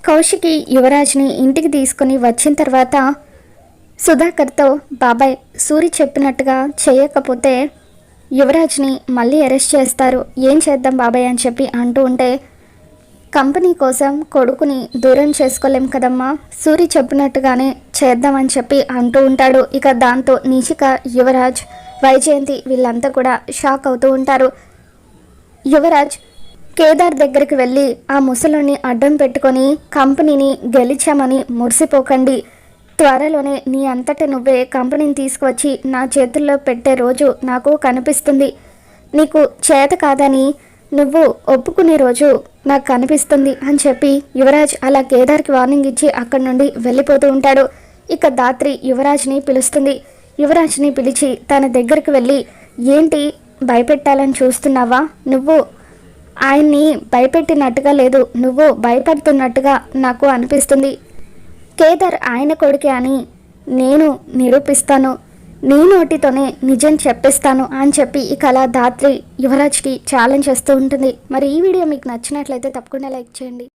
కౌశికి యువరాజ్ని ఇంటికి తీసుకుని వచ్చిన తర్వాత సుధాకర్తో బాబాయ్ సూరి చెప్పినట్టుగా చేయకపోతే యువరాజ్ని మళ్ళీ అరెస్ట్ చేస్తారు, ఏం చేద్దాం బాబాయ్ అని చెప్పి అంటూ ఉంటే, కంపెనీ కోసం కొడుకుని దూరం చేసుకోలేం కదమ్మా, సూరి చెప్పినట్టుగానే చేద్దామని చెప్పి అంటూ ఉంటాడు. ఇక దాంతో నిషిక, యువరాజ్, వైజయంతి వీళ్ళంతా కూడా షాక్ అవుతూ ఉంటారు. యువరాజ్ కేదార్ దగ్గరికి వెళ్ళి ఆ ముసలుని అడ్డం పెట్టుకొని కంపెనీని గెలిచామని మురిసిపోకండి, త్వరలోనే నీ అంతటా నువ్వే కంపెనీని తీసుకువచ్చి నా చేతుల్లో పెట్టే రోజు నాకు కనిపిస్తుంది, నీకు చేత కాదని నువ్వు ఒప్పుకునే రోజు నాకు కనిపిస్తుంది అని చెప్పి యువరాజ్ అలా కేదార్కి వార్నింగ్ ఇచ్చి అక్కడి నుండి వెళ్ళిపోతూ ఉంటాడు. ఇక ధాత్రి యువరాజ్ని పిలుస్తుంది. యువరాజ్ని పిలిచి తన దగ్గరికి వెళ్ళి, ఏంటి భయపెట్టాలని చూస్తున్నావా, నువ్వు ఆయన్ని భయపెట్టినట్టుగా లేదు, నువ్వు భయపడుతున్నట్టుగా నాకు అనిపిస్తుంది, కేదార్ ఆయన కొడుకే అని నేను నిరూపిస్తాను, నీ నోటితోనే నిజం చెప్పిస్తాను అని చెప్పి ఇక అలా ధాత్రి యువరాజ్కి ఛాలెంజ్ చేస్తూ ఉంటుంది. మరి ఈ వీడియో మీకు నచ్చినట్లయితే తప్పకుండా లైక్ చేయండి.